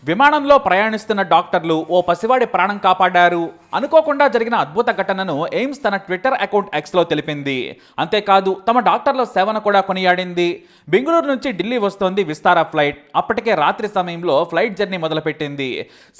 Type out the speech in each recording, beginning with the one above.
విమానంలో ప్రయాణిస్తున్న డాక్టర్లు ఓ పసివాడి ప్రాణం కాపాడారు. అనుకోకుండా జరిగిన అద్భుత ఘటనను ఎయిమ్స్ తన ట్విట్టర్ అకౌంట్ ఎక్స్లో తెలిపింది. అంతేకాదు తమ డాక్టర్ల సేవను కూడా కొనియాడింది. బెంగళూరు నుంచి ఢిల్లీ వస్తోంది విస్తారా ఫ్లైట్. అప్పటికే రాత్రి సమయంలో ఫ్లైట్ జర్నీ మొదలుపెట్టింది.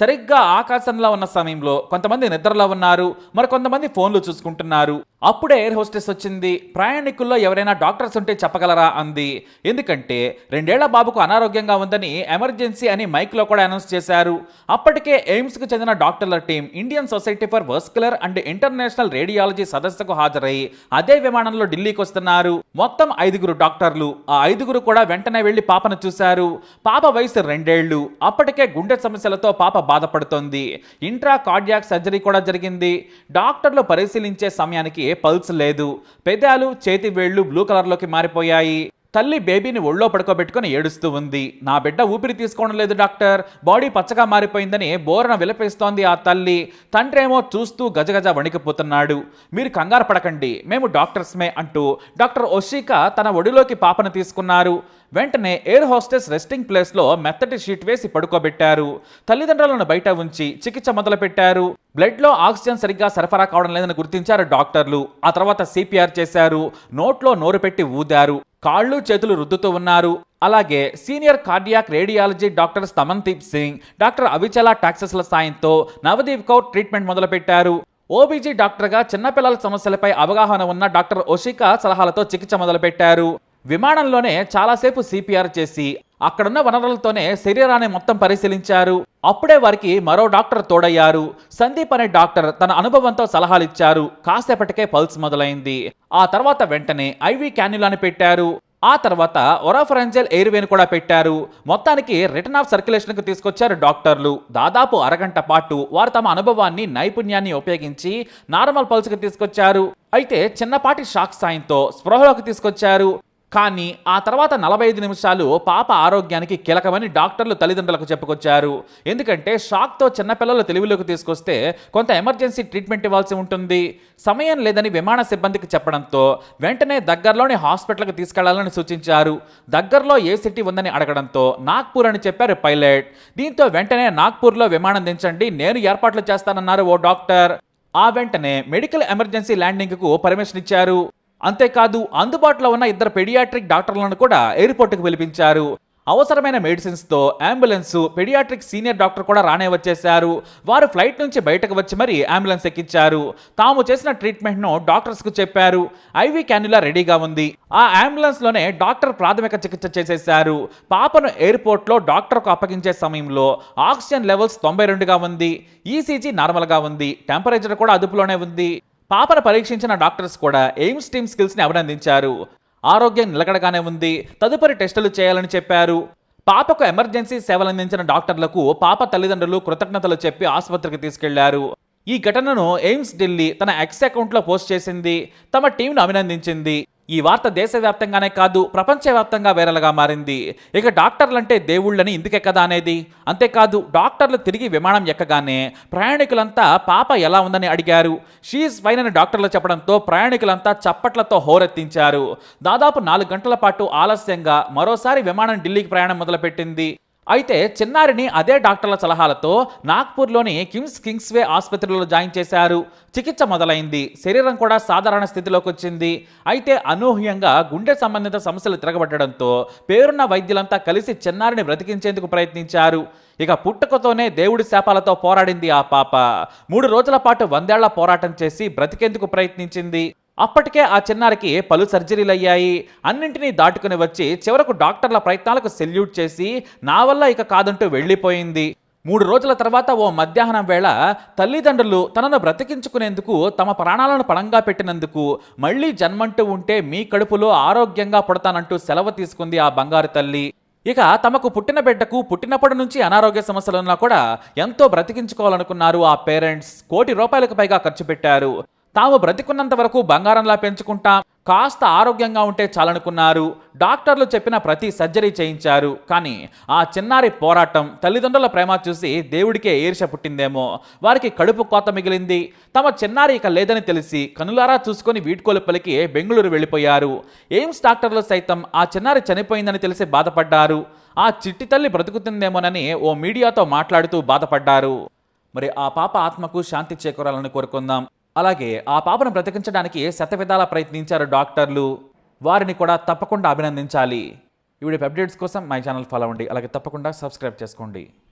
సరిగ్గా ఆకాశంలో ఉన్న సమయంలో కొంతమంది నిద్రలో ఉన్నారు, మరికొంతమంది ఫోన్లు చూసుకుంటున్నారు. అప్పుడే ఎయిర్ హోస్టెస్ వచ్చింది. ప్రయాణికుల్లో ఎవరైనా డాక్టర్స్ ఉంటే చెప్పగలరా అంది. ఎందుకంటే 2 ఏళ్ల బాబుకు అనారోగ్యంగా ఉందని ఎమర్జెన్సీ అని మైక్లో కూడా అనౌన్స్ చేశారు. అప్పటికే ఎయిమ్స్కు చెందిన డాక్టర్ల team Indian society for vascular and international radiology సదస్సుకు హాజరై అదే విమానంలో ఢిల్లీకి వస్తున్నారు. మొత్తం 5 డాక్టర్లు. ఆ 5 కూడా వెంటనే వెళ్లి పాపను చూశారు. పాప వయసు 2 ఏళ్లు. అప్పటికే గుండె సమస్యలతో పాప బాధపడుతోంది. ఇంట్రా కార్డియాక్ సర్జరీ కూడా జరిగింది. డాక్టర్లు పరిశీలించే సమయానికి పల్స్ లేదు. పెదాలు, చేతి వేళ్లు బ్లూ కలర్లోకి మారిపోయాయి. తల్లి బేబీని ఒళ్ళో పడుకోబెట్టుకుని ఏడుస్తూ ఉంది. నా బిడ్డ ఊపిరి తీసుకోవడం లేదు డాక్టర్, బాడీ పచ్చగా మారిపోయిందని బోరన విలపిస్తోంది ఆ తల్లి. తండ్రి ఏమో చూస్తూ గజగజ వణికిపోతున్నాడు. మీరు కంగారు పడకండి, మేము డాక్టర్స్మే అంటూ డాక్టర్ ఒషిక తన ఒడిలోకి పాపను తీసుకున్నారు. వెంటనే ఎయిర్ హోస్టెస్ రెస్టింగ్ ప్లేస్లో మెత్తటి షీట్ వేసి పడుకోబెట్టారు. తల్లిదండ్రులను బయట ఉంచి చికిత్స మొదలుపెట్టారు. బ్లడ్లో ఆక్సిజన్ సరిగ్గా సరఫరా కావడం లేదని గుర్తించారు డాక్టర్లు. ఆ తర్వాత సిపిఆర్ చేశారు. నోట్లో నోరు పెట్టి ఊదారు. కాళ్ళు చేతులు రుద్దుతూ ఉన్నారు. అలాగే senior cardiac radiology doctor Stamandeep Singh, doctor అవిచలా టాక్సెస్ల సాయంతో నవదీప్ కౌర్ ట్రీట్మెంట్ మొదలుపెట్టారు. ఓబీజీ డాక్టర్గా చిన్నపిల్లల సమస్యలపై అవగాహన ఉన్న డాక్టర్ ఒషిక సలహాలతో చికిత్స మొదలుపెట్టారు. విమానంలోనే చాలాసేపు సిపిఆర్ చేసి అక్కడున్న వనరులతోనే శరీరాన్ని మొత్తం పరిశీలించారు. అప్పుడే వారికి మరో డాక్టర్ తోడయ్యారు. సందీప్ అనే డాక్టర్ తన అనుభవంతో సలహాలు ఇచ్చారు. కాసేపటికే పల్స్ మొదలైంది. ఆ తర్వాత వెంటనే ఐవీ క్యాన్యులాని పెట్టారు. ఆ తర్వాత ఒరాఫరెంజల్ ఎయిర్వేని కూడా పెట్టారు. మొత్తానికి రిటర్న్ ఆఫ్ సర్క్యులేషన్కు తీసుకొచ్చారు డాక్టర్లు. దాదాపు అరగంట పాటు వారు తమ అనుభవాన్ని, నైపుణ్యాన్ని ఉపయోగించి నార్మల్ పల్స్కి తీసుకొచ్చారు. అయితే చిన్నపాటి షాక్ సాయంతో స్పృహలోకి తీసుకొచ్చారు. కానీ ఆ తర్వాత 45 నిమిషాలు పాప ఆరోగ్యానికి కీలకమని డాక్టర్లు తల్లిదండ్రులకు చెప్పుకొచ్చారు. ఎందుకంటే షాక్తో చిన్నపిల్లలు తెలివిలోకి తీసుకొస్తే కొంత ఎమర్జెన్సీ ట్రీట్మెంట్ ఇవ్వాల్సి ఉంటుంది. సమయం లేదని విమాన సిబ్బందికి చెప్పడంతో వెంటనే దగ్గరలోని హాస్పిటల్కి తీసుకెళ్లాలని సూచించారు. దగ్గరలో ఏ సిటీ ఉందని అడగడంతో నాగ్పూర్ అని చెప్పారు పైలట్. దీంతో వెంటనే నాగ్పూర్లో విమానం దించండి, నేను ఏర్పాట్లు చేస్తానన్నారు ఓ డాక్టర్. ఆ వెంటనే మెడికల్ ఎమర్జెన్సీ ల్యాండింగ్కు పర్మిషన్ ఇచ్చారు. అంతేకాదు అందుబాటులో ఉన్న 2 పెడియాట్రిక్ డాక్టర్లను కూడా ఎయిర్పోర్టుకు పిలిపించారు. అవసరమైన మెడిసిన్స్తో అంబులెన్స్, పెడియాట్రిక్ సీనియర్ డాక్టర్ కూడా రానే వచ్చేశారు. వారు ఫ్లైట్ నుంచి బయటకు వచ్చి మరీ అంబులెన్స్ ఎక్కించారు. తాము చేసిన ట్రీట్మెంట్ను డాక్టర్స్కు చెప్పారు. ఐవీ క్యాన్యులా రెడీగా ఉంది. ఆ అంబులెన్స్లోనే డాక్టర్ ప్రాథమిక చికిత్స చేసేశారు. పాపను ఎయిర్పోర్ట్లో డాక్టర్కు అప్పగించే సమయంలో ఆక్సిజన్ లెవెల్స్ 92గా ఉంది. ఈసీజీ నార్మల్గా ఉంది. టెంపరేచర్ కూడా అదుపులోనే ఉంది. పాపను పరీక్షించిన డాక్టర్స్ కూడా ఎయిమ్స్ టీమ్ స్కిల్స్ని అభినందించారు. ఆరోగ్యం నిలకడగానే ఉంది, తదుపరి టెస్టులు చేయాలని చెప్పారు. పాపకు ఎమర్జెన్సీ సేవలందించిన డాక్టర్లకు పాప తల్లిదండ్రులు కృతజ్ఞతలు చెప్పి ఆసుపత్రికి తీసుకెళ్లారు. ఈ ఘటనను ఎయిమ్స్ ఢిల్లీ తన ఎక్స్ అకౌంట్లో పోస్ట్ చేసింది. తమ టీంను అభినందించింది. ఈ వార్త దేశవ్యాప్తంగానే కాదు, ప్రపంచవ్యాప్తంగా వైరల్గా మారింది. ఇక డాక్టర్లంటే దేవుళ్ళని ఇందుకే కదా అనేది. అంతేకాదు డాక్టర్లు తిరిగి విమానం ఎక్కగానే ప్రయాణికులంతా పాప ఎలా ఉందని అడిగారు. షీఈస్ ఫైన్ అని డాక్టర్లు చెప్పడంతో ప్రయాణికులంతా చప్పట్లతో హోరెత్తించారు. దాదాపు 4 గంటల పాటు ఆలస్యంగా మరోసారి విమానం ఢిల్లీకి ప్రయాణం మొదలుపెట్టింది. అయితే చిన్నారిని అదే డాక్టర్ల సలహాలతో నాగ్పూర్లోని కింగ్స్వే ఆసుపత్రిలో జాయిన్ చేశారు. చికిత్స మొదలైంది. శరీరం కూడా సాధారణ స్థితిలోకి వచ్చింది. అయితే అనూహ్యంగా గుండె సంబంధిత సమస్యలు తిరగబడడంతో పేరున్న వైద్యులంతా కలిసి చిన్నారిని బ్రతికించేందుకు ప్రయత్నించారు. ఇక పుట్టుకతోనే దేవుడి శాపాలతో పోరాడింది ఆ పాప. 3 రోజుల పాటు 100 ఏళ్ల పోరాటం చేసి బ్రతికేందుకు ప్రయత్నించింది. అప్పటికే ఆ చిన్నారికి పలు సర్జరీలు అయ్యాయి. అన్నింటినీ దాటుకుని వచ్చి చివరకు డాక్టర్ల ప్రయత్నాలకు సెల్యూట్ చేసి నా వల్ల ఇక కాదంటూ వెళ్ళిపోయింది. 3 రోజుల తర్వాత ఓ మధ్యాహ్నం వేళ తల్లిదండ్రులు తనను బ్రతికించుకునేందుకు, తమ ప్రాణాలను పణంగా పెట్టినందుకు మళ్ళీ జన్మంటూ ఉంటే మీ కడుపులో ఆరోగ్యంగా పుడతానంటూ సెలవు తీసుకుంది ఆ బంగారు తల్లి. ఇక తమకు పుట్టిన బిడ్డకు పుట్టినప్పటి నుంచి అనారోగ్య సమస్యలున్నా కూడా ఎంతో బ్రతికించుకోవాలనుకున్నారు ఆ పేరెంట్స్. ₹1 కోటి పైగా ఖర్చు పెట్టారు. తాము బ్రతికున్నంత వరకు బంగారంలా పెంచుకుంటాం, కాస్త ఆరోగ్యంగా ఉంటే చాలనుకున్నారు. డాక్టర్లు చెప్పిన ప్రతి సర్జరీ చేయించారు. కానీ ఆ చిన్నారి పోరాటం, తల్లిదండ్రుల ప్రేమ చూసి దేవుడికే ఈర్ష్య పుట్టిందేమో. వారికి కడుపు కోత మిగిలింది. తమ చిన్నారి ఇక లేదని తెలిసి కనులారా చూసుకొని వీడ్కోలు పలికి బెంగళూరు వెళ్ళిపోయారు. ఎయిమ్స్ డాక్టర్లు సైతం ఆ చిన్నారి చనిపోయిందని తెలిసి బాధపడ్డారు. ఆ చిట్టి తల్లి బ్రతుకుతుందేమోనని ఓ మీడియాతో మాట్లాడుతూ బాధపడ్డారు. మరి ఆ పాప ఆత్మకు శాంతి చేకూరాలని కోరుకుందాం. అలాగే ఆ పాపను బ్రతికించడానికి శతవిధాలా ప్రయత్నించారు డాక్టర్లు. వారిని కూడా తప్పకుండా అభినందించాలి. ఈ వీడియో అప్డేట్స్ కోసం మై ఛానల్ ఫాలో అవ్వండి. అలాగే తప్పకుండా సబ్స్క్రైబ్ చేసుకోండి.